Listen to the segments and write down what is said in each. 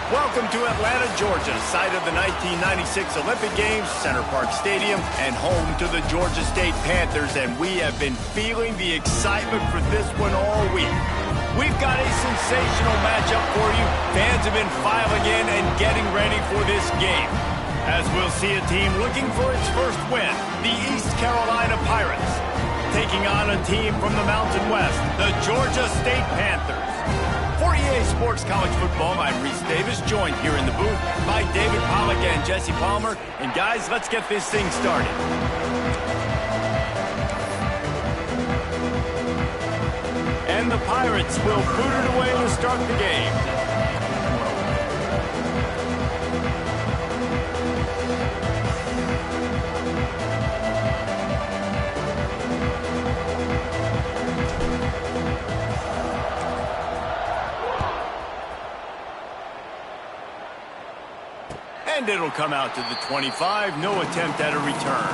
Welcome to Atlanta, Georgia, site of the 1996 Olympic Games, Center Parc Stadium, and home to the Georgia State Panthers, and we have been feeling the excitement for this one all week. We've got a sensational matchup for you. Fans have been filing in and getting ready for this game, as we'll see a team looking for its first win, the East Carolina Pirates, taking on a team from the Mountain West, the Georgia State Panthers. For EA Sports College Football, I'm Reese Davis, joined here in the booth by David Pollack and Jesse Palmer. And guys, let's get this thing started. And the Pirates will boot it away to start the game. And it'll come out to the 25. No attempt at a return.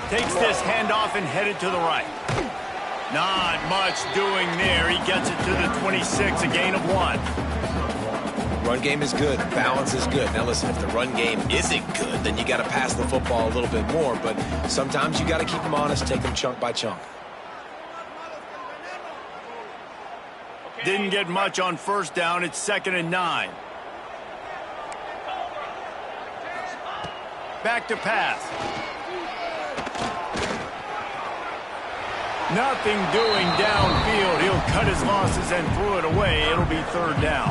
Takes this handoff and headed to the right. Not much doing there. He gets it to the 26, a gain of 1. Run game is good. Balance is good. Now listen, if the run game isn't good, then you got to pass the football a little bit more. But sometimes you got to keep them honest, take them chunk by chunk. Didn't get much on first down. It's 2nd and 9. Back to pass. Nothing doing downfield. He'll cut his losses and throw it away. It'll be 3rd down.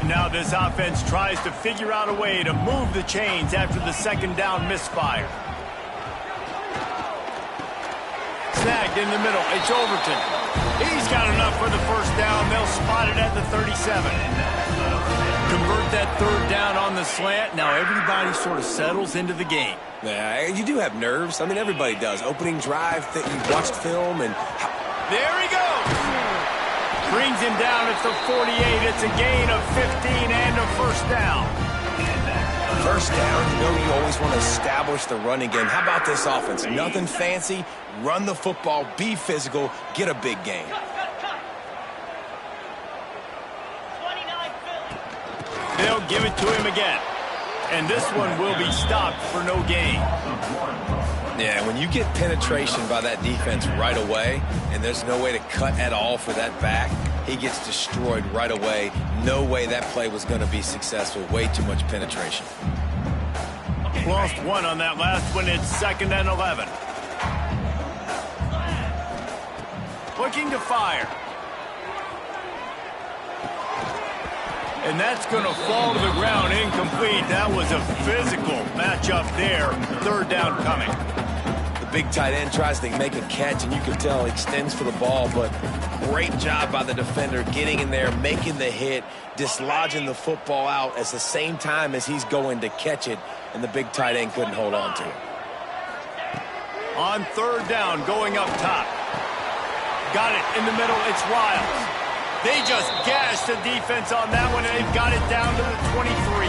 Now this offense tries to figure out a way to move the chains after the 2nd down misfire. Snagged in the middle. It's Overton. He's got enough for the 1st down. They'll spot it at the 37. Convert that 3rd down on the slant. Now everybody sort of settles into the game. Yeah, you do have nerves. I mean, everybody does. Opening drive that you watched film and... There he goes! Brings him down at the 48. It's a gain of 15 and a 1st down. 1st down, you know you always want to establish the running game. How about this offense? Nothing fancy. Run the football, be physical, get a big gain. They'll give it to him again. And this one will be stopped for no gain. Yeah, when you get penetration by that defense right away, and there's no way to cut at all for that back, he gets destroyed right away. No way that play was going to be successful. Way too much penetration. Lost 1 on that last one. It's 2nd and 11. Looking to fire. And that's going to fall to the ground incomplete. That was a physical matchup there. 3rd down coming. The big tight end tries to make a catch, and you can tell he extends for the ball, but great job by the defender getting in there, making the hit, dislodging the football out at the same time as he's going to catch it, and the big tight end couldn't hold on to it. On 3rd down, going up top. Got it in the middle. It's Wiles. They just gashed the defense on that one, and they've got it down to the 23.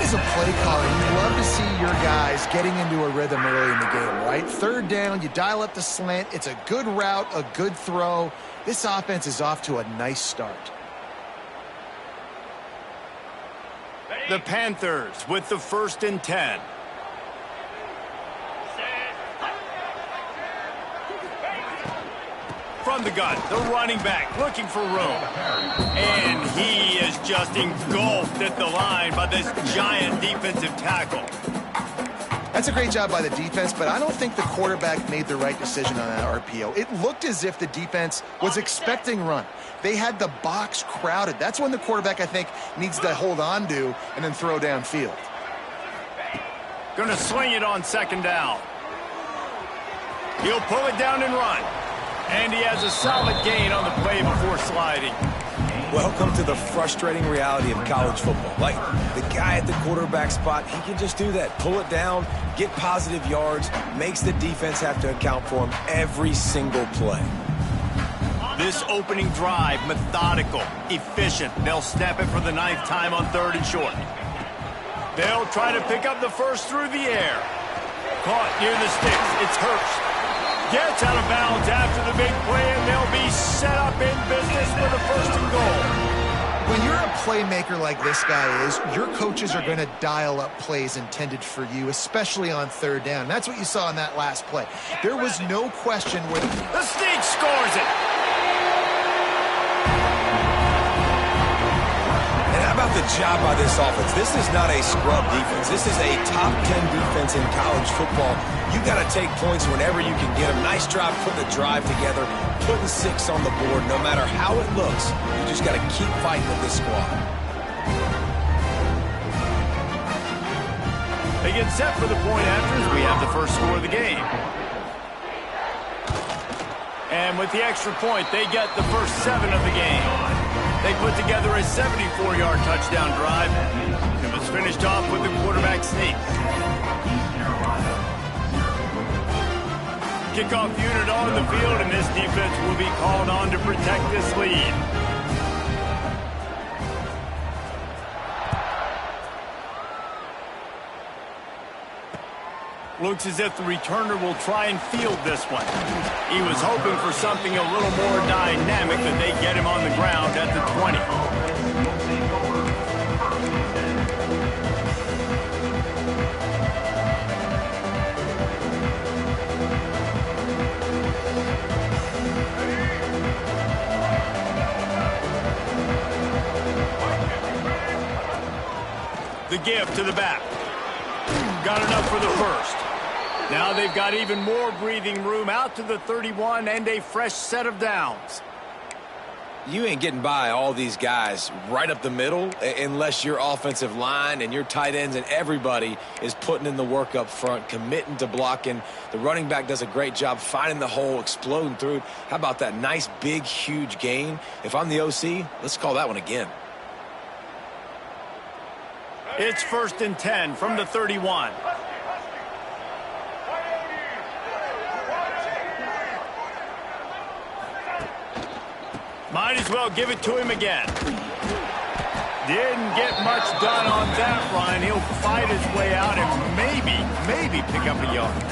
As a play caller, you love to see your guys getting into a rhythm early in the game, right? 3rd down, you dial up the slant. It's a good route, a good throw. This offense is off to a nice start. The Panthers with the 1st and 10. From the gun, the running back looking for room. And he is just engulfed at the line by this giant defensive tackle. That's a great job by the defense, but I don't think the quarterback made the right decision on that RPO. It looked as if the defense was expecting run. They had the box crowded. That's when the quarterback, I think, needs to hold on to and then throw downfield. Gonna swing it on 2nd down. He'll pull it down and run. And he has a solid gain on the play before sliding. Welcome to the frustrating reality of college football. Like, the guy at the quarterback spot, he can just do that. Pull it down, get positive yards, makes the defense have to account for him every single play. This opening drive, methodical, efficient. They'll snap it for the 9th time on 3rd and short. They'll try to pick up the first through the air. Caught near the sticks. It's Hurst. Gets out of bounds after the big play, and they'll be set up in business for the 1st and goal. When you're a playmaker like this guy is, your coaches are going to dial up plays intended for you, especially on 3rd down. That's what you saw in that last play. There was no question where the sneak scores it. How about the job by this offense? This is not a scrub defense. This is a top 10 defense in college football. You got to take points whenever you can get them. Nice job putting the drive together, putting 6 on the board. No matter how it looks, you just got to keep fighting with this squad. They get set for the point after as we have the first score of the game. And with the extra point, they get the first 7 of the game. They put together a 74-yard touchdown drive. It was finished off with the quarterback sneak. Kickoff unit on the field, and this defense will be called on to protect this lead. Looks as if the returner will try and field this one. He was hoping for something a little more dynamic, but they get him on the ground at the 20. The give to the back. Got enough for the first. Now they've got even more breathing room out to the 31 and a fresh set of downs. You ain't getting by all these guys right up the middle unless your offensive line and your tight ends and everybody is putting in the work up front, committing to blocking. The running back does a great job finding the hole, exploding through it. How about that nice, big, huge gain? If I'm the OC, let's call that one again. It's 1st and 10 from the 31. Might as well give it to him again. Didn't get much done on that run. He'll fight his way out and maybe pick up a yard.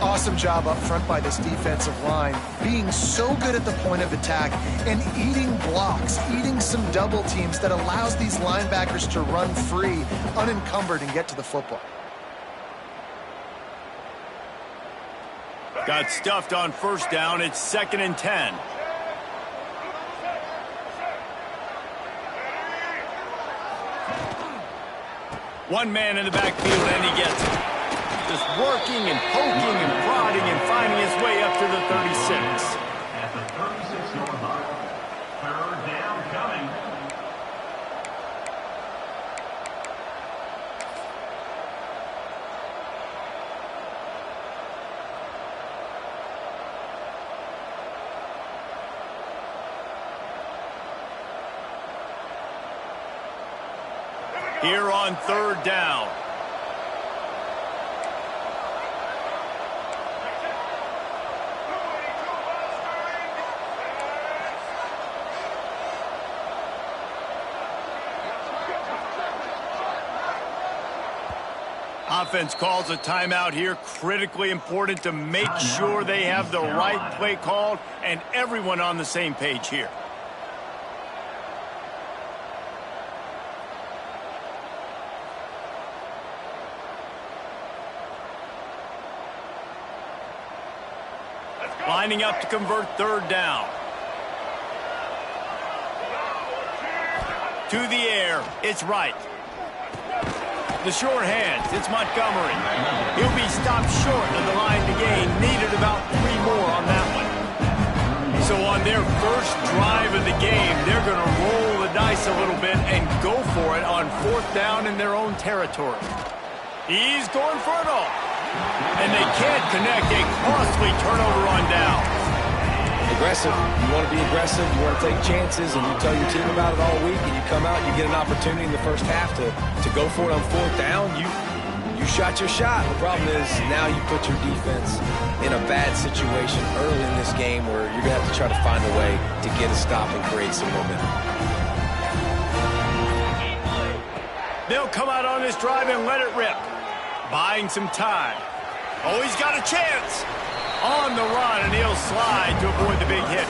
Awesome job up front by this defensive line, being so good at the point of attack and eating blocks, eating some double teams that allows these linebackers to run free, unencumbered, and get to the football. Got stuffed on 1st down. It's 2nd and 10. One man in the backfield, and he gets it. Just working and poking and prodding and finding his way up to the 36. At the 36-yard line, 3rd down coming. Here on 3rd down. Offense calls a timeout here. Critically important to make sure they have the right play called and everyone on the same page here. Lining up to convert 3rd down. To the air, it's Wright. The short hands, it's Montgomery. He'll be stopped short of the line to gain. Needed about 3 more on that one. So on their first drive of the game, they're going to roll the dice a little bit and go for it on 4th down in their own territory. He's going for it all. And they can't connect. A costly turnover on down. aggressive. You want to be aggressive. You want to take chances, and you tell your team about it all week, and you come out and you get an opportunity in the first half to go for it on fourth down. You shot your shot. The problem is now you put your defense in a bad situation early in this game where you're going to have to try to find a way to get a stop and create some momentum. They'll come out on this drive and let it rip. Buying some time. Oh, he's got a chance. On the run, and he'll slide to avoid the big hit.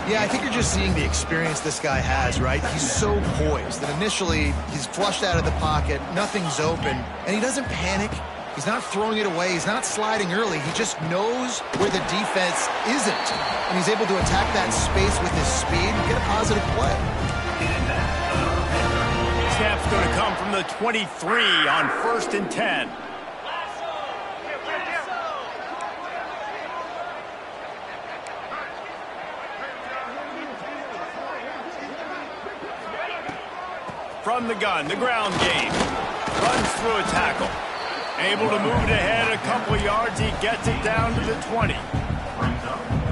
Yeah, I think you're just seeing the experience this guy has, right? He's so poised that initially he's flushed out of the pocket, nothing's open, and he doesn't panic. He's not throwing it away. He's not sliding early. He just knows where the defense isn't, and he's able to attack that space with his speed and get a positive play. Snap's going to come from the 23 on 1st and 10. From the gun, the ground game. Runs through a tackle. Able to move it ahead a couple of yards. He gets it down to the 20.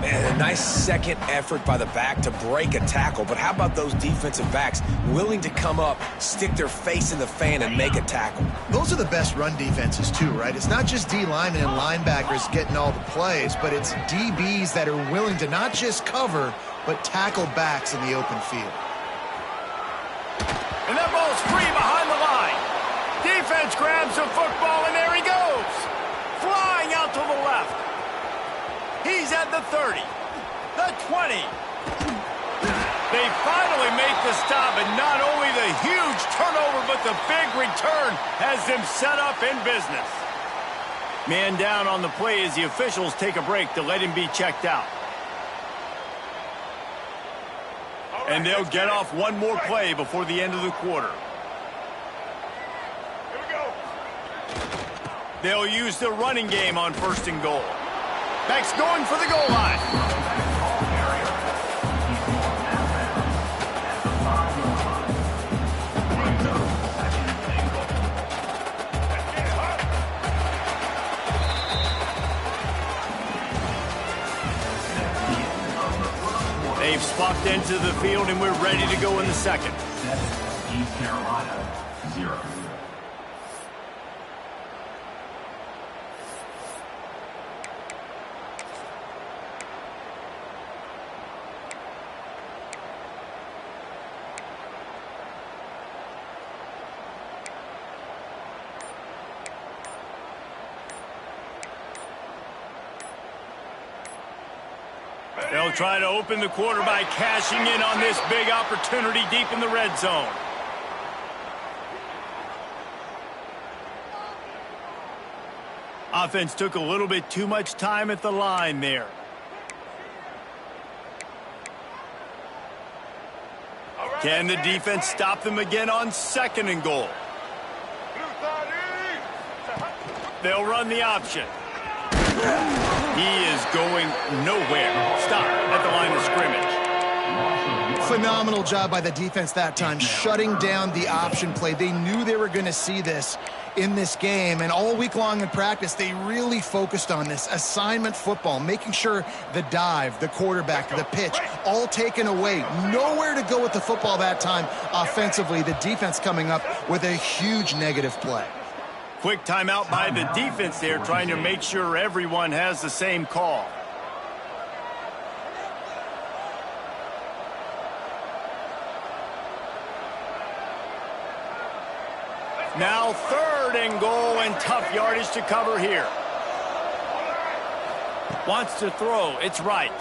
Man, a nice second effort by the back to break a tackle. But how about those defensive backs willing to come up, stick their face in the fan, and make a tackle? Those are the best run defenses too, right? It's not just D linemen and linebackers getting all the plays, but it's DBs that are willing to not just cover, but tackle backs in the open field. And that ball's free behind the line. Defense grabs the football, and there he goes. Flying out to the left. He's at the 30, the 20. They finally make the stop, and not only the huge turnover, but the big return has them set up in business. Man down on the play as the officials take a break to let him be checked out. And they'll get off one more play before the end of the quarter. Here we go. They'll use the running game on 1st and goal. Back's going for the goal line. They've swapped into the field, and we're ready to go in the second. 7, East Carolina, 0. They'll try to open the quarter by cashing in on this big opportunity deep in the red zone. Offense took a little bit too much time at the line there. Can the defense stop them again on 2nd and goal? They'll run the option. He is going nowhere. Stop at the line of scrimmage. Phenomenal job by the defense that time, shutting down the option play. They knew they were going to see this in this game, and all week long in practice, they really focused on this assignment football, making sure the dive, the quarterback, the pitch, all taken away. Nowhere to go with the football that time offensively. The defense coming up with a huge negative play. Quick timeout by the defense there, trying to make sure everyone has the same call. Now 3rd and goal, and tough yardage to cover here. Wants to throw. It's right.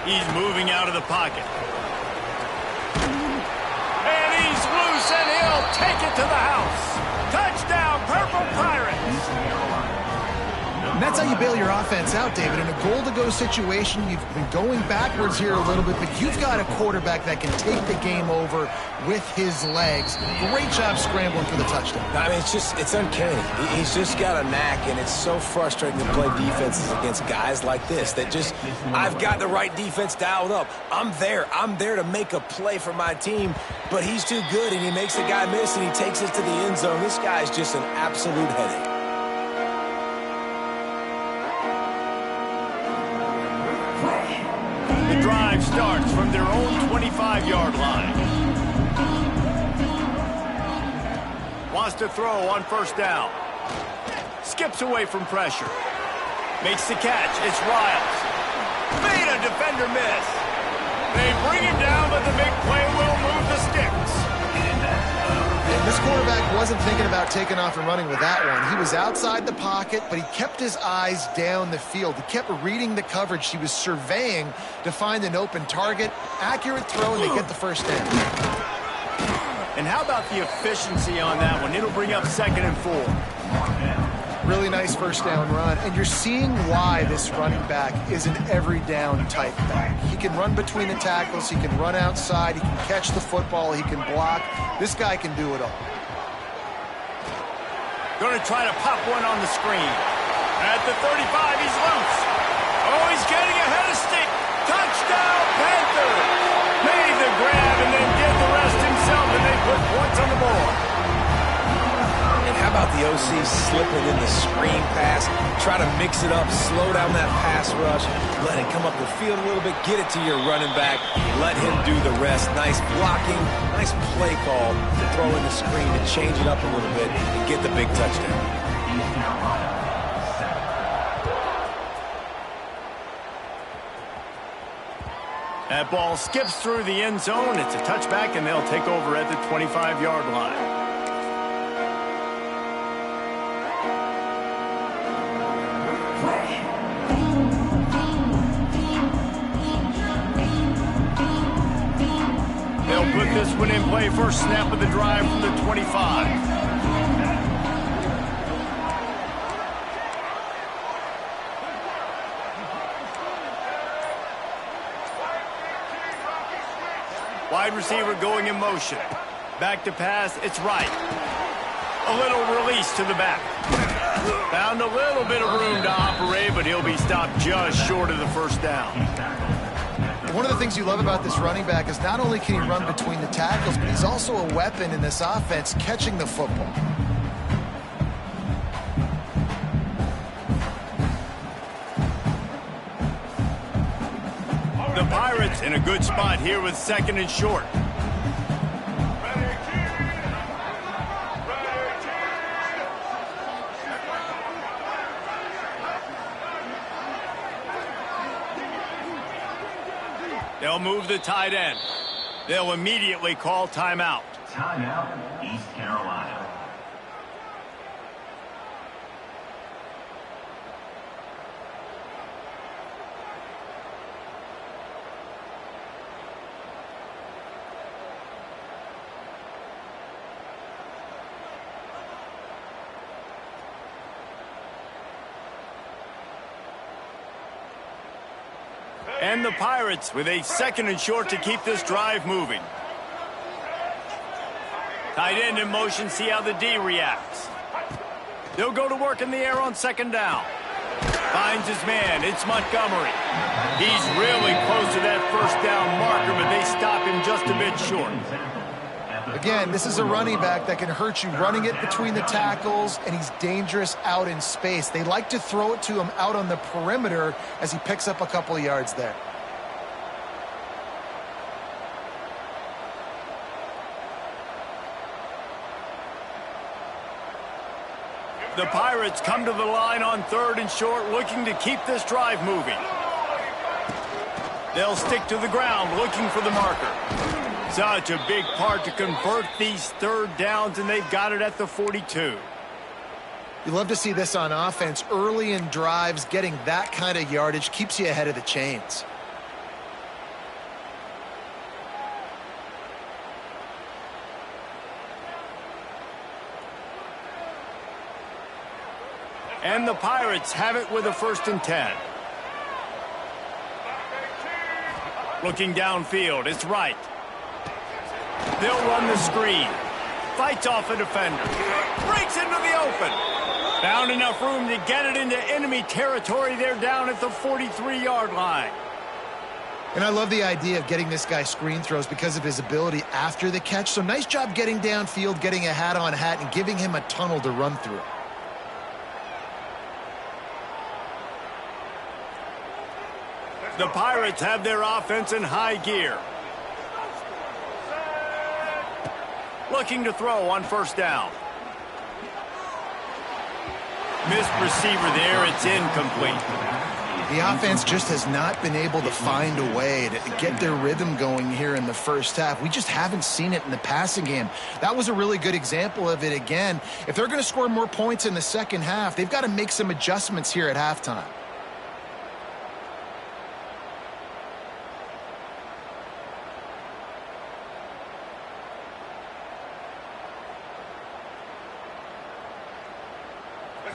He's moving out of the pocket. And he's loose, and he'll take it to the house. Touchdown, Purple Pirates! And that's how you bail your offense out, David. In a goal-to-go situation, you've been going backwards here a little bit, but you've got a quarterback that can take the game over with his legs. Great job scrambling for the touchdown. I mean, it's uncanny. He's just got a knack, and it's so frustrating to play defenses against guys like this that just, I've got the right defense dialed up. I'm there to make a play for my team, but he's too good, and he makes the guy miss, and he takes it to the end zone. This guy's just an absolute headache. Fresh drive starts from their own 25-yard line. Wants to throw on first down. Skips away from pressure. Makes the catch. It's Riles. Made a defender miss. They bring him down, but the big play will move the sticks. And this quarterback wasn't thinking about taking off and running with that one. He was outside the pocket, but he kept his eyes down the field. He kept reading the coverage. He was surveying to find an open target. Accurate throw, and they get the first down. And how about the efficiency on that one? It'll bring up 2nd and 4. Really nice first down run. And you're seeing why this running back is an every down type back. He can run between the tackles. He can run outside. He can catch the football. He can block. This guy can do it all. Going to try to pop one on the screen. At the 35, he's loose. Oh, he's getting ahead of stick. Touchdown, Panthers! Made the grab and then did the rest himself, and they put points on the board. And how about the OC slipping in the screen pass? Try to mix it up, slow down that pass rush, let it come up the field a little bit, get it to your running back, let him do the rest. Nice blocking, nice play call to throw in the screen to change it up a little bit and get the big touchdown. That ball skips through the end zone. It's a touchback, and they'll take over at the 25-yard line. They'll put this one in play. First snap of the drive from the 25. Wide receiver going in motion. Back to pass, it's right. A little release to the back. Found a little bit of room to operate, but he'll be stopped just short of the first down. One of the things you love about this running back is not only can he run between the tackles, but he's also a weapon in this offense catching the football. The Pirates in a good spot here with 2nd and short. They'll move the tight end. They'll immediately call timeout. Timeout, East Carolina. And the Pirates with a 2nd and short to keep this drive moving. Tight end in motion, see how the D reacts. They'll go to work in the air on 2nd down. Finds his man, it's Montgomery. He's really close to that first down marker, but they stop him just a bit short. Again, this is a running back that can hurt you running it between the tackles, and he's dangerous out in space. They like to throw it to him out on the perimeter as he picks up a couple of yards there. The Pirates come to the line on 3rd and short, looking to keep this drive moving. They'll stick to the ground, looking for the marker. Such a big part to convert these 3rd downs, and they've got it at the 42. You love to see this on offense. Early in drives, getting that kind of yardage keeps you ahead of the chains. And the Pirates have it with a 1st and 10. Looking downfield, it's right. They'll run the screen. Fights off a defender. Breaks into the open. Found enough room to get it into enemy territory. They're down at the 43-yard line. And I love the idea of getting this guy screen throws because of his ability after the catch. So nice job getting downfield, getting a hat-on-hat, and giving him a tunnel to run through. The Pirates have their offense in high gear. Looking to throw on first down. Missed receiver there. It's incomplete. The offense just has not been able to find a way to get their rhythm going here in the first half. We just haven't seen it in the passing game. That was a really good example of it again. If they're going to score more points in the second half, they've got to make some adjustments here at halftime.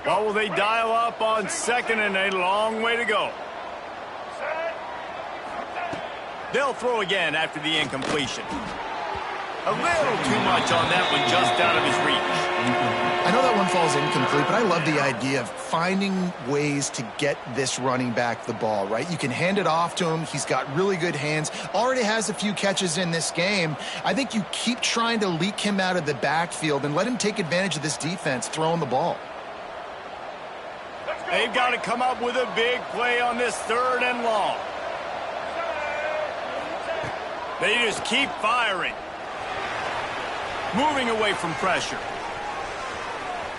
What will they dial up on second and a long way to go? They'll throw again after the incompletion. A little too much on that one, just out of his reach. I know that one falls incomplete, but I love the idea of finding ways to get this running back the ball, right? You can hand it off to him. He's got really good hands. Already has a few catches in this game. I think you keep trying to leak him out of the backfield and let him take advantage of this defense throwing the ball. They've got to come up with a big play on this third and long. They just keep firing. Moving away from pressure.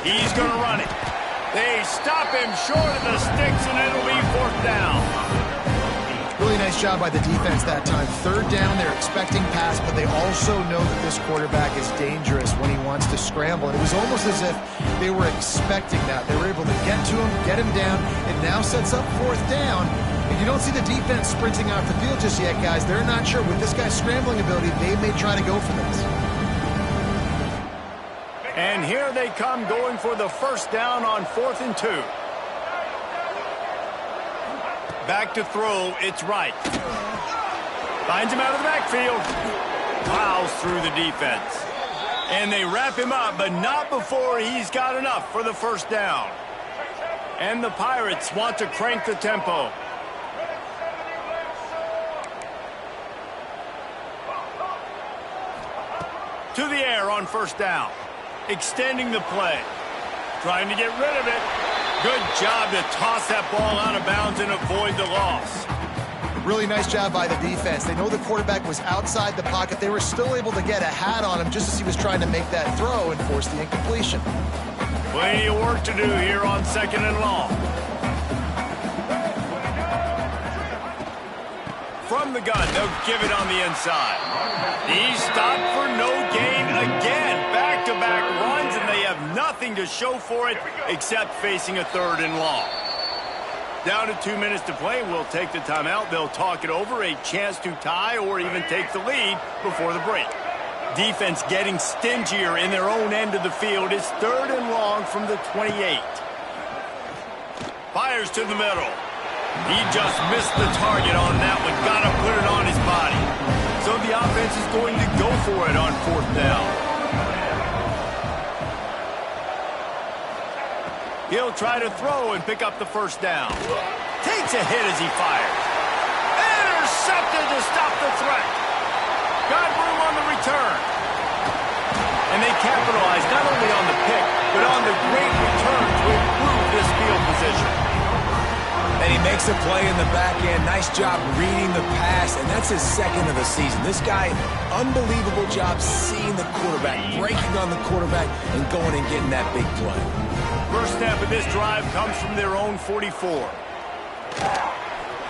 He's going to run it. They stop him short of the sticks, and it'll be fourth down. Really nice job by the defense that time. Third down, they're expecting pass, but they also know that this quarterback is dangerous when he wants to scramble. And it was almost as if they were expecting that. They were able to get to him, get him down. It now sets up fourth down. And you don't see the defense sprinting off the field just yet, guys. They're not sure. With this guy's scrambling ability, they may try to go for this. And here they come going for the first down on 4th and 2. Back to throw, it's right. Finds him out of the backfield. Plows through the defense. And they wrap him up, but not before he's got enough for the first down. And the Pirates want to crank the tempo. To the air on first down. Extending the play. Trying to get rid of it. Good job to toss that ball out of bounds and avoid the loss. Really nice job by the defense. They know the quarterback was outside the pocket. They were still able to get a hat on him just as he was trying to make that throw and force the incompletion. Plenty of work to do here on second and long. From the gun, they'll give it on the inside. He's stopped for no gain again. Back-to-back runs, and they have nothing to show for it except facing a third and long. Down to 2 minutes to play. We'll take the timeout. They'll talk it over. A chance to tie or even take the lead before the break. Defense getting stingier in their own end of the field. It's third and long from the 28. Fires to the middle. He just missed the target on that one. Got to put it on his body. So the offense is going to go for it on fourth down. He'll try to throw and pick up the first down. Takes a hit as he fires. Intercepted to stop the threat. Got room on the return. And they capitalize not only on the pick, but on the great return to improve this field position. And he makes a play in the back end. Nice job reading the pass, and that's his second of the season. This guy, unbelievable job seeing the quarterback, breaking on the quarterback, and going and getting that big play. First snap of this drive comes from their own 44.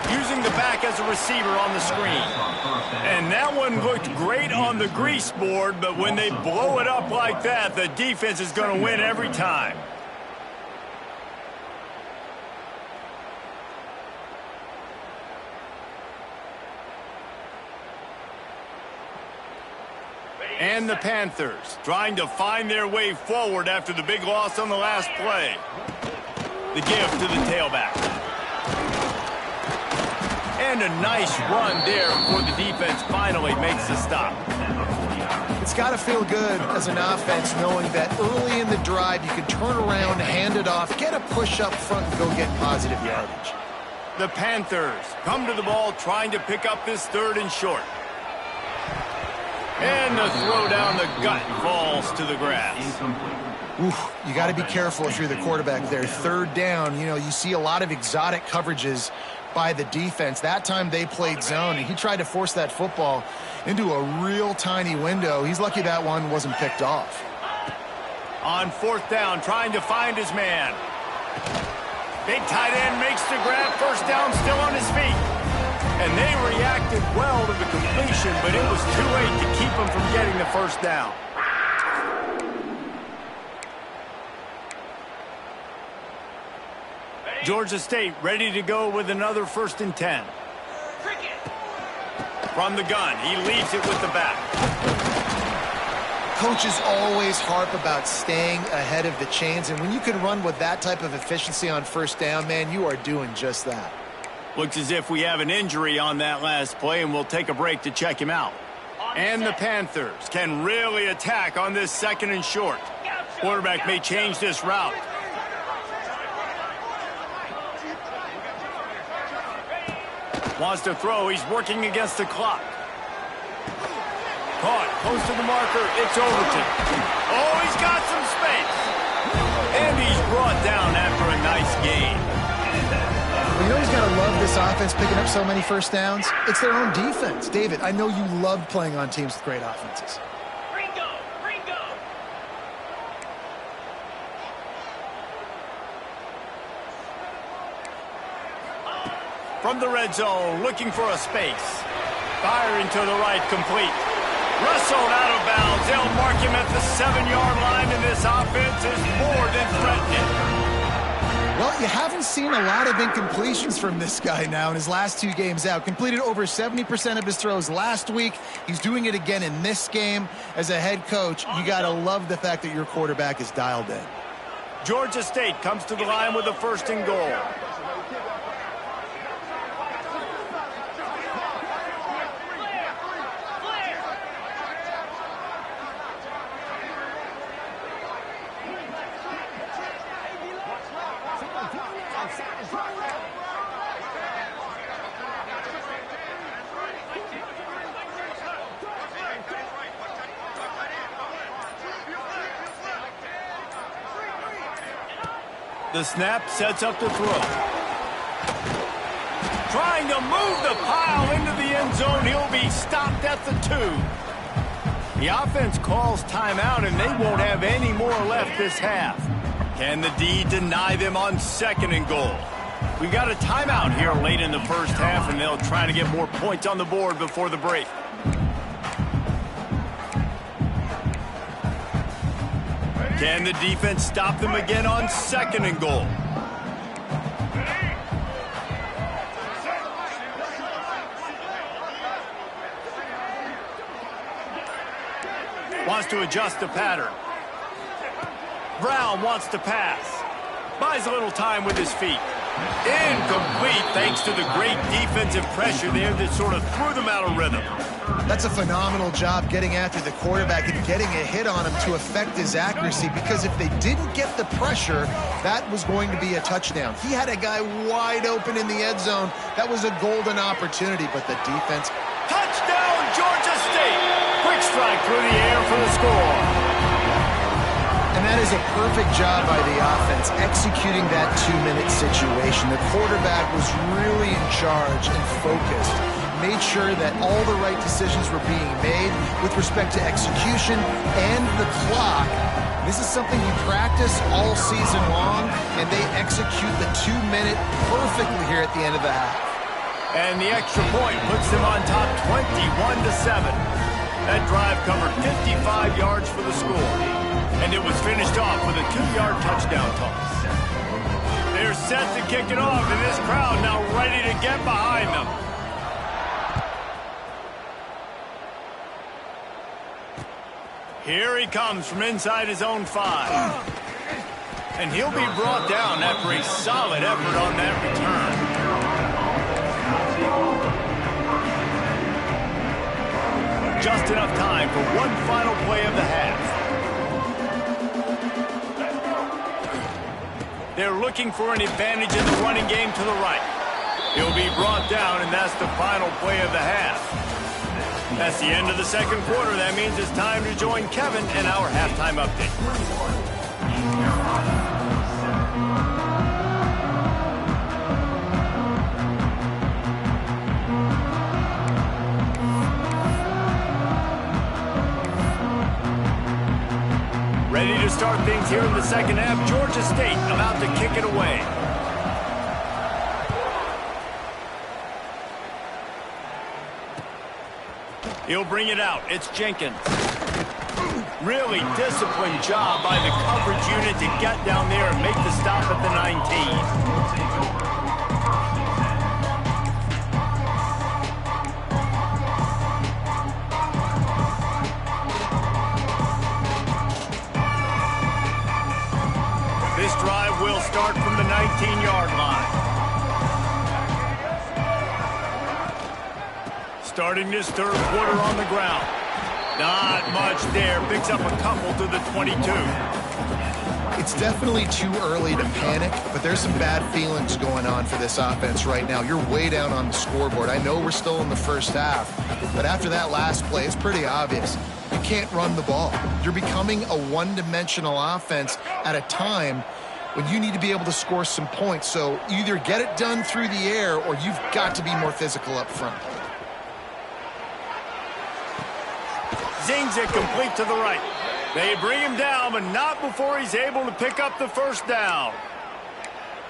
Using the back as a receiver on the screen. And that one looked great on the grease board, but when they blow it up like that, the defense is going to win every time. And the Panthers trying to find their way forward after the big loss on the last play. The give to the tailback. And a nice run there before the defense finally makes the stop. It's got to feel good as an offense knowing that early in the drive you can turn around, hand it off, get a push up front, and go get positive yardage. The Panthers come to the ball trying to pick up this third and short. And the throw down the gut falls to the grass. You got to be careful if you're the quarterback there. Third down, you see a lot of exotic coverages by the defense. That time they played zone, and he tried to force that football into a real tiny window. He's lucky that one wasn't picked off. On fourth down, trying to find his man. Big tight end makes the grab. First down, still on his feet. And they reacted well to the completion, but it was too late to keep him from getting the first down. Georgia State ready to go with another 1st and 10. From the gun, he leaves it with the back. Coaches always harp about staying ahead of the chains, and when you can run with that type of efficiency on first down, man, you are doing just that. Looks as if we have an injury on that last play, and we'll take a break to check him out. And the Panthers can really attack on this 2nd and short. Quarterback may change this route. Wants to throw. He's working against the clock. Caught. Close to the marker. It's Overton. Oh, he's got some space. And he's brought down after a nice gain. Well, he's got to love this offense picking up so many first downs. It's their own defense. David, I know you love playing on teams with great offenses. From the red zone, looking for a space. Firing to the right, complete. Wrestled out of bounds. They'll mark him at the 7-yard line, and this offense is more than threatening. Well, you haven't seen a lot of incompletions from this guy now in his last 2 games out. Completed over 70% of his throws last week. He's doing it again in this game. As a head coach, you got to love the fact that your quarterback is dialed in. Georgia State comes to the line with a 1st and goal. The snap sets up the throw. Trying to move the pile into the end zone. He'll be stopped at the 2. The offense calls timeout, and they won't have any more left this half. Can the D deny them on 2nd and goal? We got a timeout here late in the first half, and they'll try to get more points on the board before the break. Can the defense stop them again on 2nd and goal? Wants to adjust the pattern. Brown wants to pass. Buys a little time with his feet. Incomplete thanks to the great defensive pressure there that sort of threw them out of rhythm. That's a phenomenal job getting after the quarterback and getting a hit on him to affect his accuracy, because if they didn't get the pressure, that was going to be a touchdown. He had a guy wide open in the end zone. That was a golden opportunity, but the defense... Touchdown, Georgia State! Quick strike through the air for the score. And that is a perfect job by the offense, executing that 2-minute situation. The quarterback was really in charge and focused. Made sure that all the right decisions were being made with respect to execution and the clock. This is something you practice all season long, and they execute the 2-minute perfectly here at the end of the half. And the extra point puts them on top 21-7. That drive covered 55 yards for the score. And it was finished off with a 2-yard touchdown toss. They're set to kick it off, and this crowd now ready to get behind them. Here he comes from inside his own 5. And he'll be brought down after a solid effort on that return. Just enough time for one final play of the half. They're looking for an advantage in the running game to the right. He'll be brought down, and that's the final play of the half. That's the end of the second quarter. That means it's time to join Kevin and our halftime update. Ready to start things here in the second half. Georgia State about to kick it away. He'll bring it out. It's Jenkins. Really disciplined job by the coverage unit to get down there and make the stop at the 19. This drive will start from the 19-yard line. Starting this third quarter on the ground. Not much there. Picks up a couple to the 22. It's definitely too early to panic, but there's some bad feelings going on for this offense right now. You're way down on the scoreboard. I know we're still in the first half, but after that last play, it's pretty obvious. You can't run the ball. You're becoming a one-dimensional offense at a time when you need to be able to score some points. So you either get it done through the air or you've got to be more physical up front. Zings it complete to the right. They bring him down, but not before he's able to pick up the first down.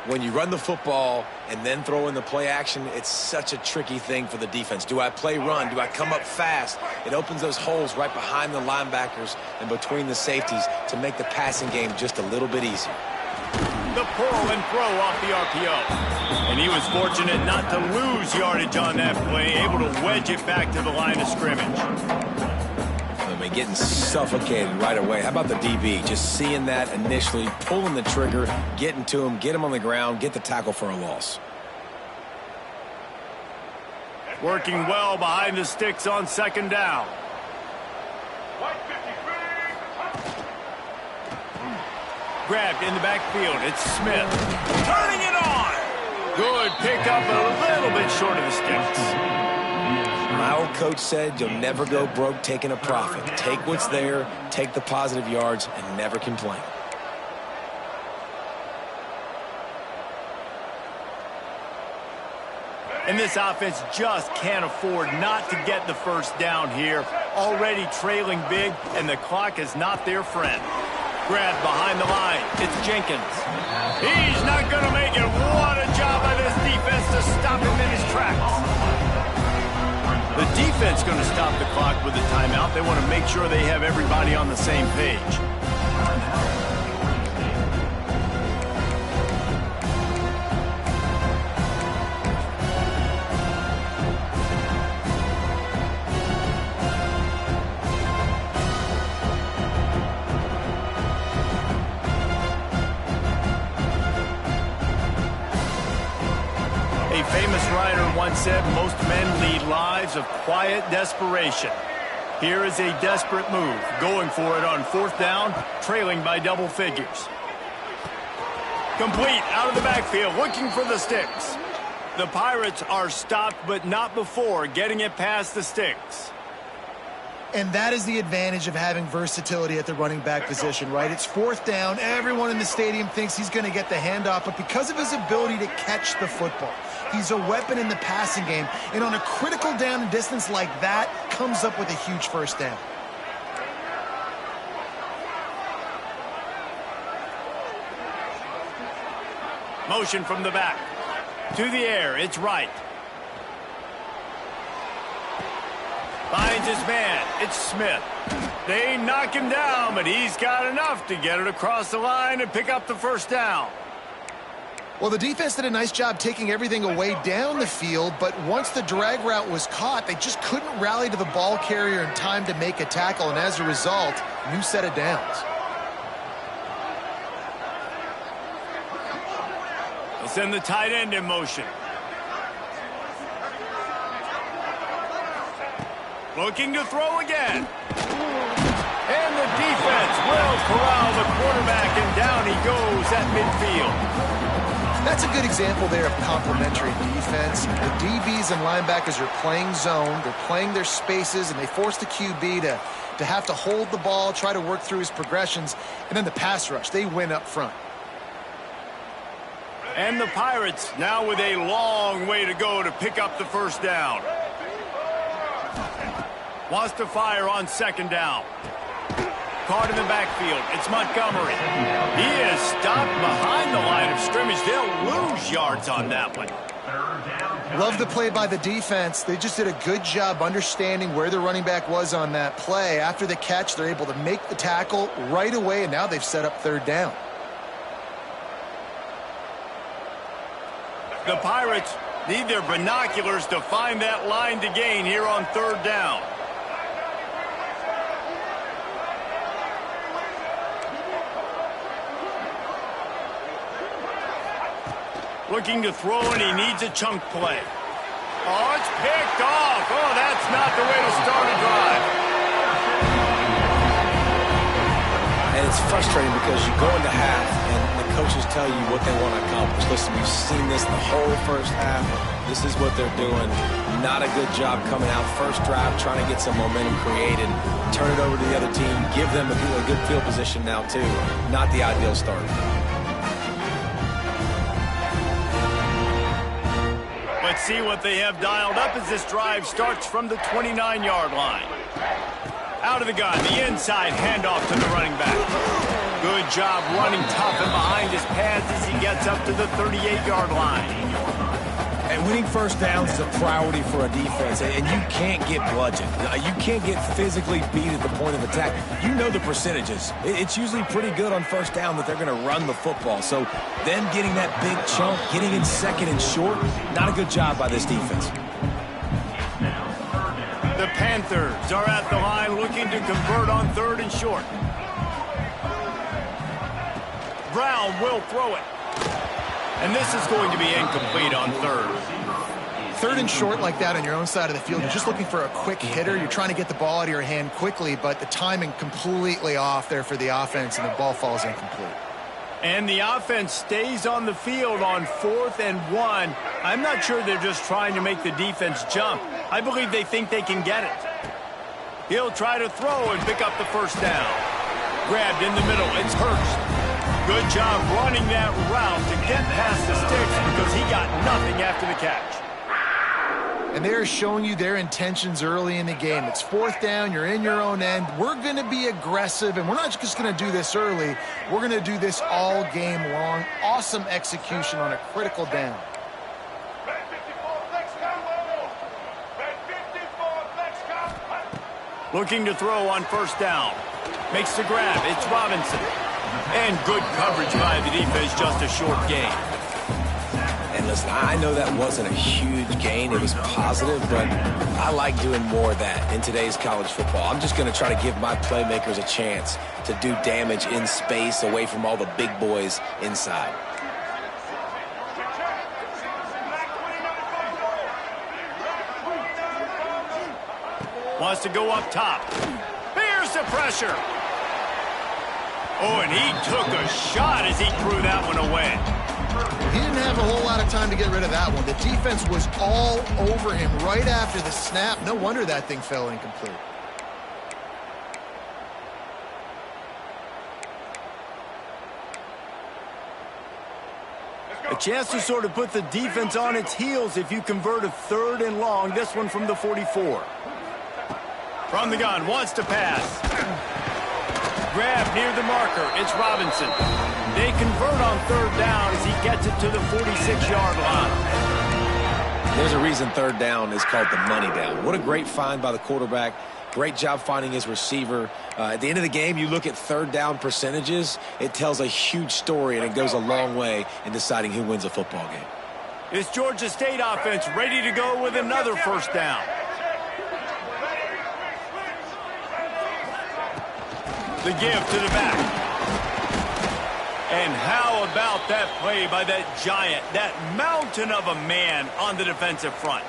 When you run the football and then throw in the play action, it's such a tricky thing for the defense. Do I play run? Do I come up fast? It opens those holes right behind the linebackers and between the safeties to make the passing game just a little bit easier. The pull and throw off the RPO. And he was fortunate not to lose yardage on that play, able to wedge it back to the line of scrimmage. Getting suffocated right away. How about the DB? Just seeing that initially, pulling the trigger, getting to him, get him on the ground, get the tackle for a loss. Working well behind the sticks on second down. Grabbed in the backfield. It's Smith. Turning it on. Good pickup, a little bit short of the sticks. My old coach said you'll never go broke taking a profit. Take what's there, take the positive yards, and never complain. And this offense just can't afford not to get the first down here. Already trailing big, and the clock is not their friend. Grabbed behind the line. It's Jenkins. He's not going to make it. What a job by this defense to stop him in his tracks. The defense going to stop the clock with a timeout. They want to make sure they have everybody on the same page. A famous writer once said, most men lead lives of quiet desperation. Here is a desperate move, going for it on fourth down, trailing by double figures. Complete out of the backfield, looking for the sticks. The Pirates are stopped, but not before getting it past the sticks. And that is the advantage of having versatility at the running back position, right? It's fourth down. Everyone in the stadium thinks he's going to get the handoff, but because of his ability to catch the football, he's a weapon in the passing game. And on a critical down and distance like that, comes up with a huge first down. Motion from the back. To the air, it's right. Finds his man. It's Smith. They knock him down, but he's got enough to get it across the line and pick up the first down. Well, the defense did a nice job taking everything away down the field, but once the drag route was caught, they just couldn't rally to the ball carrier in time to make a tackle, and as a result, new set of downs. They'll send the tight end in motion. Looking to throw again. And the defense will corral the quarterback, and down he goes at midfield. That's a good example there of complementary defense. The DBs and linebackers are playing zone, they're playing their spaces, and they force the QB to have to hold the ball, try to work through his progressions, and then the pass rush, they win up front. And the Pirates now with a long way to go to pick up the first down. Wants to fire on second down. Caught in the backfield. It's Montgomery. He is stopped behind the line of scrimmage. They'll lose yards on that one. Love the play by the defense. They just did a good job understanding where the running back was on that play. After the catch, they're able to make the tackle right away, and now they've set up third down. The Pirates need their binoculars to find that line to gain here on third down. Looking to throw, and he needs a chunk play. Oh, it's picked off. Oh, that's not the way to start a drive. And it's frustrating because you go into half and the coaches tell you what they want to accomplish. Listen, we've seen this the whole first half. This is what they're doing. Not a good job coming out first drive, trying to get some momentum created. Turn it over to the other team. Give them a good field position now, too. Not the ideal start. Let's see what they have dialed up as this drive starts from the 29-yard line. Out of the gun, the inside handoff to the running back. Good job running tough and behind his pads as he gets up to the 38-yard line. And winning first downs is a priority for a defense, and you can't get bludgeoned. You can't get physically beat at the point of attack. You know the percentages. It's usually pretty good on first down that they're going to run the football. So then getting that big chunk, getting in second and short, not a good job by this defense. The Panthers are at the line looking to convert on third and short. Brown will throw it. And this is going to be incomplete on third. Third and short like that on your own side of the field, you're just looking for a quick hitter. You're trying to get the ball out of your hand quickly, but the timing completely off there for the offense, and the ball falls incomplete. And the offense stays on the field on 4th and 1. I'm not sure they're just trying to make the defense jump. I believe they think they can get it. He'll try to throw and pick up the first down. Grabbed in the middle. It's Hurst. Good job running that route to get past the sticks because he got nothing after the catch. And they're showing you their intentions early in the game. It's 4th down, you're in your own end. We're going to be aggressive, and we're not just going to do this early. We're going to do this all game long. Awesome execution on a critical down. Looking to throw on first down. Makes the grab. It's Robinson. And good coverage by the defense, just a short gain. And listen, I know that wasn't a huge gain. It was positive, but I like doing more of that in today's college football. I'm just going to try to give my playmakers a chance to do damage in space away from all the big boys inside. Wants to go up top. Here's the pressure. Oh, and he took a shot as he threw that one away. He didn't have a whole lot of time to get rid of that one. The defense was all over him right after the snap. No wonder that thing fell incomplete. A chance to sort of put the defense on its heels if you convert a 3rd and long. This one from the 44. From the gun, wants to pass. Grab near the marker. It's Robinson. They convert on 3rd down as he gets it to the 46-yard line. There's a reason 3rd down is called the money down. What a great find by the quarterback. Great job finding his receiver. At the end of the game, you look at 3rd down percentages. It tells a huge story, and it goes a long way in deciding who wins a football game. This Georgia State offense ready to go with another first down. The give to the back. And how about that play by that giant, that mountain of a man on the defensive front?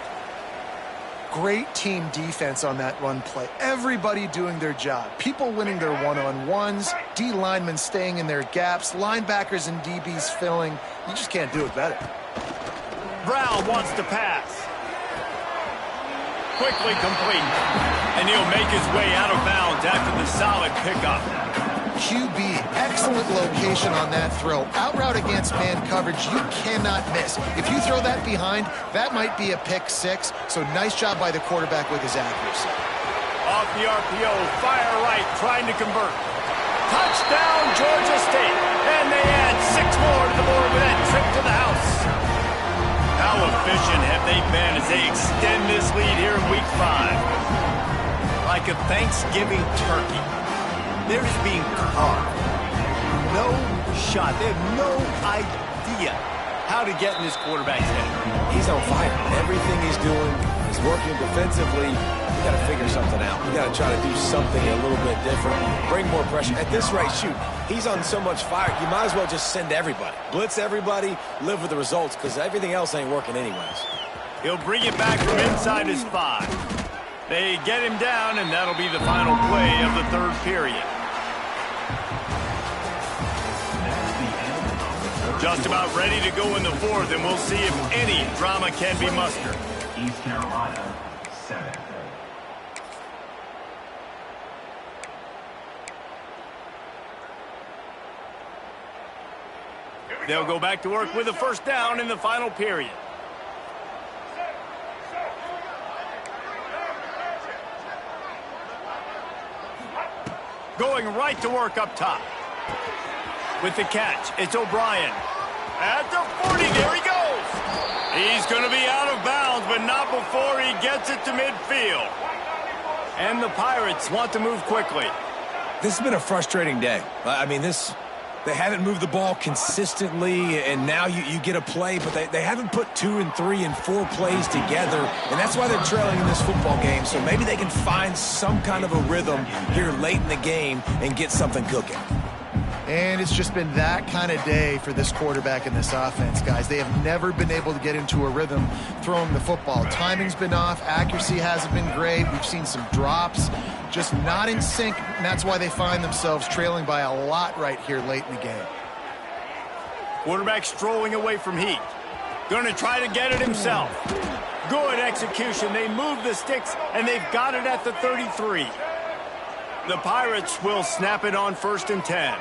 Great team defense on that run play. Everybody doing their job. People winning their one-on-ones, D linemen staying in their gaps, linebackers and DBs filling. You just can't do it better. Brown wants to pass. Quickly complete. And he'll make his way out of bounds after the solid pickup. QB, excellent location on that throw. Out route against man coverage, you cannot miss. If you throw that behind, that might be a pick six. So nice job by the quarterback with his accuracy. Off the RPO, fire right, trying to convert. Touchdown, Georgia State. And they add 6 more to the board with that trip to the house. How efficient have they been as they extend this lead here in week 5? Like a Thanksgiving turkey. They're just being carved. No shot. They have no idea how to get in this quarterback's head. He's on fire. Everything he's doing is working defensively. We got to figure something out. We got to try to do something a little bit different. Bring more pressure. At this rate, shoot, he's on so much fire. You might as well just send everybody. Blitz everybody, live with the results, because everything else ain't working anyways. He'll bring it back from inside his 5. They get him down, and that'll be the final play of the 3rd period. Just about ready to go in the 4th, and we'll see if any drama can be mustered. East Carolina, 7. They'll go back to work with a 1st down in the final period. Going right to work up top. With the catch, it's O'Brien. At the 40, there he goes. He's going to be out of bounds, but not before he gets it to midfield. And the Pirates want to move quickly. This has been a frustrating day. I mean, they haven't moved the ball consistently, and now you get a play, but they haven't put 2 and 3 and 4 plays together, and that's why they're trailing in this football game. So maybe they can find some kind of a rhythm here late in the game and get something cooking. And it's just been that kind of day for this quarterback and this offense, guys. They have never been able to get into a rhythm throwing the football. Timing's been off. Accuracy hasn't been great. We've seen some drops, just not in sync, and that's why they find themselves trailing by a lot right here late in the game. Quarterback strolling away from heat. Going to try to get it himself. Good execution. They move the sticks, and they've got it at the 33. The Pirates will snap it on 1st and 10.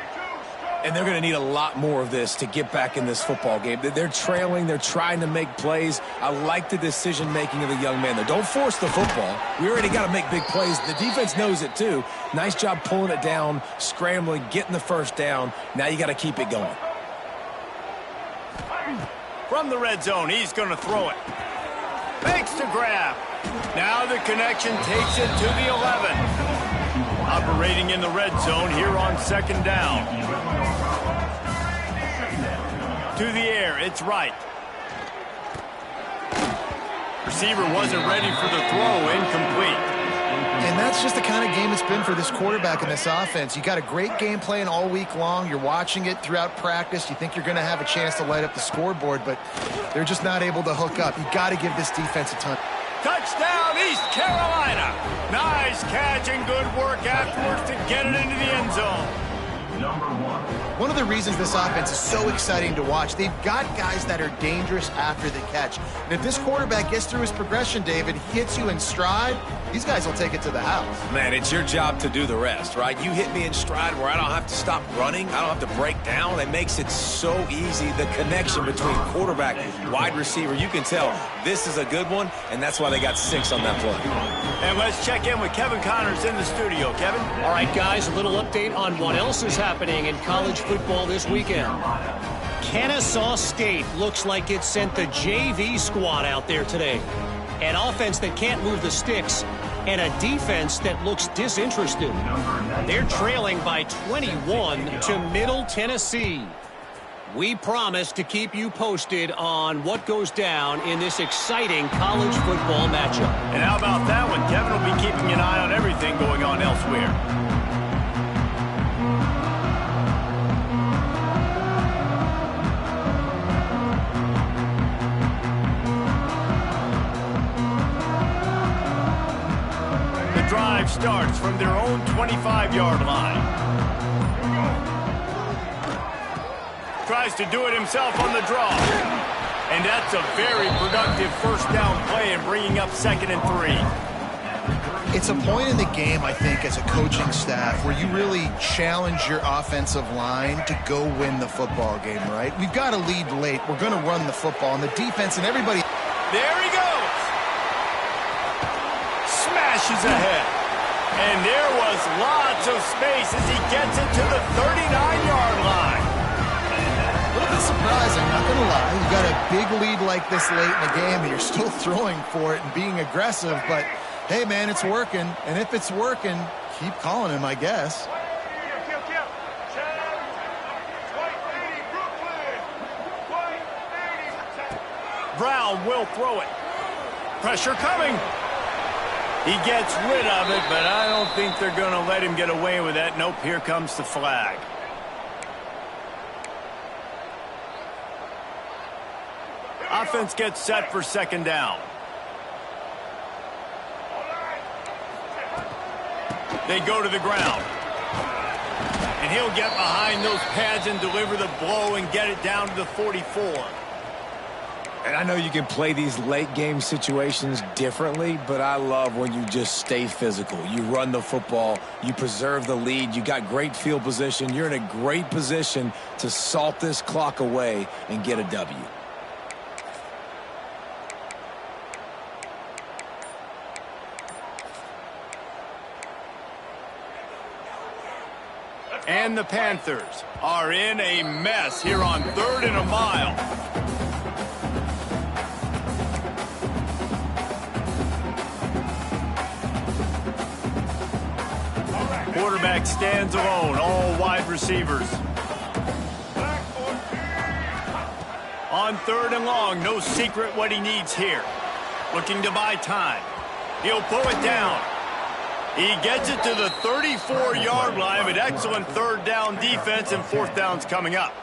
And they're going to need a lot more of this to get back in this football game. They're trailing. They're trying to make plays. I like the decision-making of the young man there. Don't force the football. We already got to make big plays. The defense knows it, too. Nice job pulling it down, scrambling, getting the 1st down. Now you got to keep it going. From the red zone, he's going to throw it. Fakes to grab. Now the connection takes it to the 11. Operating in the red zone here on 2nd down. To the air, it's right. Receiver wasn't ready for the throw, incomplete. And that's just the kind of game it's been for this quarterback and this offense. You got a great game plan all week long. You're watching it throughout practice. You think you're going to have a chance to light up the scoreboard, but they're just not able to hook up. You got to give this defense a ton. Touchdown, East Carolina. Nice catch and good work afterwards to get it into the end zone. Number 1. One of the reasons this offense is so exciting to watch, they've got guys that are dangerous after the catch. And if this quarterback gets through his progression, David, hits you in stride, these guys will take it to the house. Man, it's your job to do the rest, right? You hit me in stride where I don't have to stop running. I don't have to break down. It makes it so easy. The connection between quarterback and wide receiver, you can tell this is a good one, and that's why they got 6 on that play. And let's check in with Kevin Connors in the studio. Kevin? All right, guys, a little update on what else is happening in college football this weekend. Kennesaw State looks like it sent the JV squad out there today. An offense that can't move the sticks and a defense that looks disinterested. They're trailing by 21 to Middle Tennessee. We promise to keep you posted on what goes down in this exciting college football matchup. And how about that one? Kevin will be keeping an eye on everything going on elsewhere. drive starts from their own 25-yard line. Tries to do it himself on the draw. And that's a very productive first down play in bringing up 2nd and 3. It's a point in the game, I think, as a coaching staff where you really challenge your offensive line to go win the football game, right? We've got to lead late. We're going to run the football. And the defense and everybody... There he goes. Smashes ahead. And there was lots of space as he gets it to the 39-yard line. A little bit surprising, not going to lie. You got a big lead like this late in the game, and you're still throwing for it and being aggressive. But, hey, man, it's working. And if it's working, keep calling him, I guess. Brown will throw it. Pressure coming. He gets rid of it, but I don't think they're going to let him get away with that. Nope, here comes the flag. Offense gets set for 2nd down. They go to the ground. And he'll get behind those pads and deliver the blow and get it down to the 44. And I know you can play these late game situations differently, but I love when you just stay physical. You run the football, you preserve the lead, you got great field position, you're in a great position to salt this clock away and get a W. And the Panthers are in a mess here on 3rd and a mile. Quarterback stands alone, all wide receivers. On 3rd and long, no secret what he needs here. Looking to buy time. He'll pull it down. He gets it to the 34-yard line, but excellent 3rd down defense, and 4th down's coming up.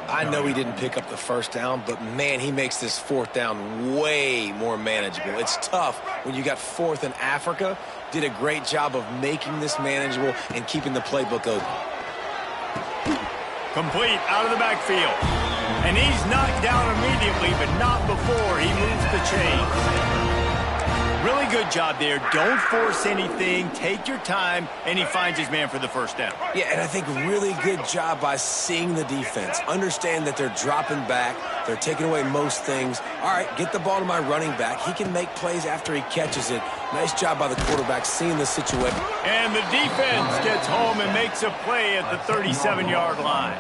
I know he didn't pick up the 1st down, but, man, he makes this 4th down way more manageable. It's tough when you got 4th in Africa. Did a great job of making this manageable and keeping the playbook open. Complete out of the backfield. And he's knocked down immediately, but not before he moves the chains. Really good job there. Don't force anything. Take your time, and he finds his man for the 1st down. Yeah, and I think really good job by seeing the defense. Understand that they're dropping back. They're taking away most things. All right, get the ball to my running back. He can make plays after he catches it. Nice job by the quarterback seeing the situation. And the defense gets home and makes a play at the 37-yard line.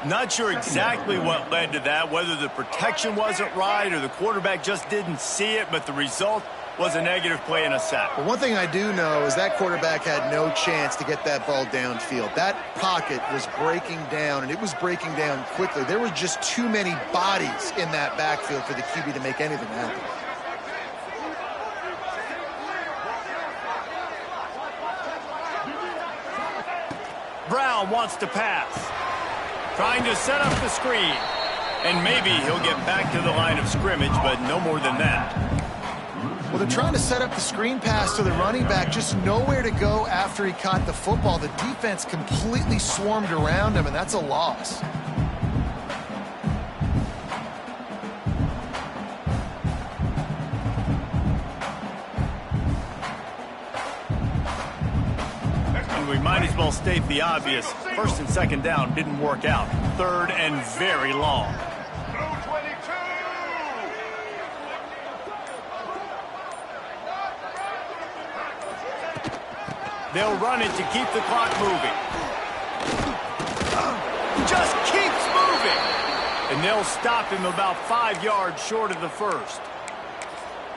Not sure exactly what led to that, whether the protection wasn't right or the quarterback just didn't see it, but the result was a negative play and a sack. But one thing I do know is that quarterback had no chance to get that ball downfield. That pocket was breaking down, and it was breaking down quickly. There were just too many bodies in that backfield for the QB to make anything happen. Brown wants to pass. Trying to set up the screen. And maybe he'll get back to the line of scrimmage, but no more than that. Well, they're trying to set up the screen pass to the running back, just nowhere to go after he caught the football. The defense completely swarmed around him, and that's a loss. And we might as well state the obvious. 1st and 2nd down didn't work out. 3rd and very long. They'll run it to keep the clock moving. Just keeps moving. And they'll stop him about 5 yards short of the 1st.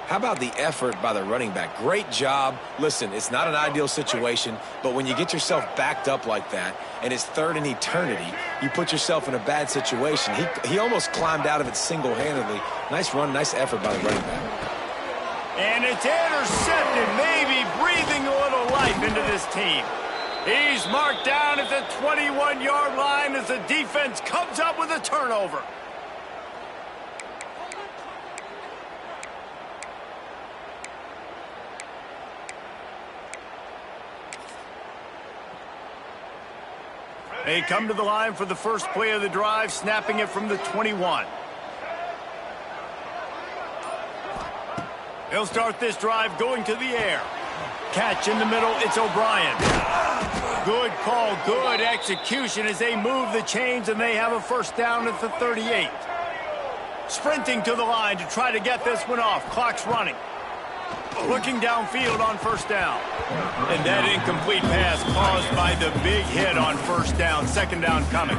How about the effort by the running back? Great job. Listen, it's not an ideal situation, but when you get yourself backed up like that and it's 3rd and eternity, you put yourself in a bad situation. He almost climbed out of it single-handedly. Nice run, nice effort by the running back. And it's intercepted, maybe breathing a little life into this team. He's marked down at the 21-yard line as the defense comes up with a turnover. They come to the line for the first play of the drive, snapping it from the 21. They'll start this drive going to the air. Catch in the middle, it's O'Brien. Good call, good execution as they move the chains, and they have a first down at the 38. Sprinting to the line to try to get this one off. Clock's running. Looking downfield on first down. And that incomplete pass caused by the big hit on first down. Second down coming.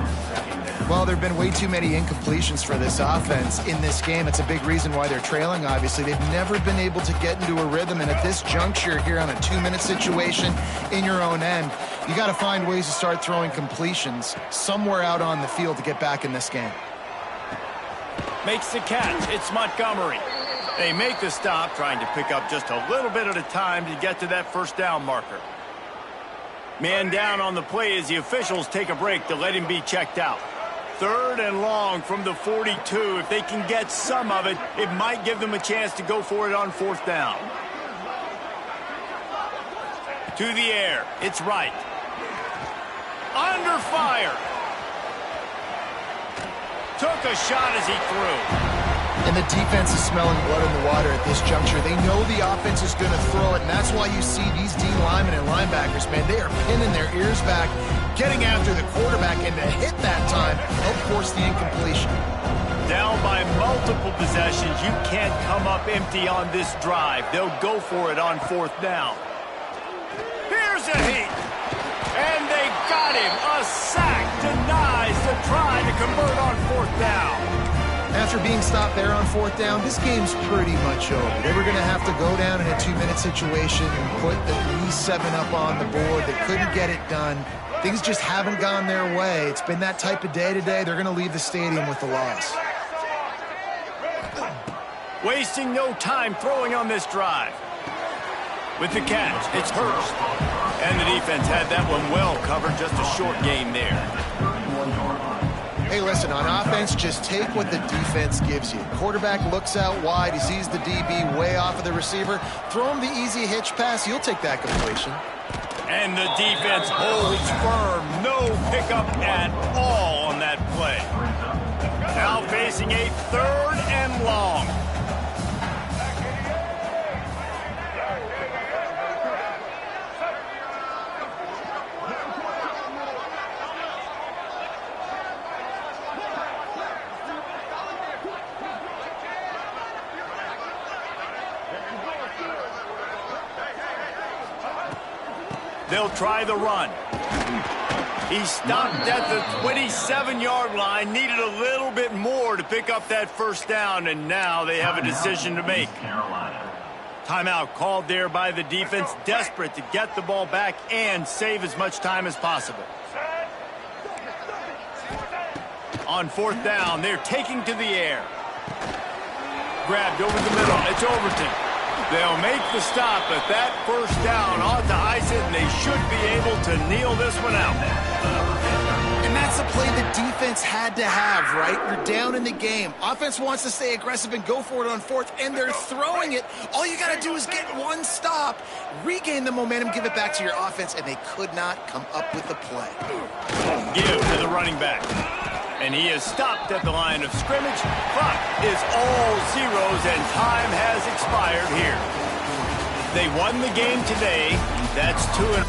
Well, there have been way too many incompletions for this offense in this game. It's a big reason why they're trailing, obviously. They've never been able to get into a rhythm, and at this juncture here on a 2-minute situation in your own end, you got to find ways to start throwing completions somewhere out on the field to get back in this game. Makes the catch. It's Montgomery. They make the stop, trying to pick up just a little bit at a time to get to that first down marker. Man down on the play as the officials take a break to let him be checked out. Third and long from the 42. If they can get some of it, it might give them a chance to go for it on fourth down. To the air. It's right. Under fire. Took a shot as he threw. And the defense is smelling blood in the water at this juncture. They know the offense is going to throw it, and that's why you see these D linemen and linebackers, man, they are pinning their ears back, getting after the quarterback, and to hit that time, help force the incompletion. Down by multiple possessions, you can't come up empty on this drive. They'll go for it on fourth down. Here's a heat, and they got him. A sack denies the try to convert on fourth down. After being stopped there on fourth down, this game's pretty much over. They were going to have to go down in a 2-minute situation and put at least 7 up on the board. They couldn't get it done. Things just haven't gone their way. It's been that type of day today. They're going to leave the stadium with the loss. Wasting no time throwing on this drive. With the catch, it's Hurst. And the defense had that one well covered. Just a short gain there. Hey, listen, on offense, just take what the defense gives you. Quarterback looks out wide. He sees the DB way off of the receiver. Throw him the easy hitch pass. You'll take that completion. And the defense holds firm. No pickup at all on that play. Now facing a third and long. They'll try the run. He stopped at the 27-yard line, needed a little bit more to pick up that first down, and now they have a decision to make. Timeout called there by the defense, desperate to get the ball back and save as much time as possible. On fourth down, they're taking to the air. Grabbed over the middle. It's Overton. They'll make the stop, but that first down ought to ice it, and they should be able to kneel this one out. And that's the play the defense had to have, right? You're down in the game. Offense wants to stay aggressive and go for it on fourth, and they're throwing it. All you got to do is get one stop, regain the momentum, give it back to your offense, and they could not come up with the play. Give to the running back. And he is stopped at the line of scrimmage. Clock is all zeros, and time has expired here. They won the game today. That's 2-0.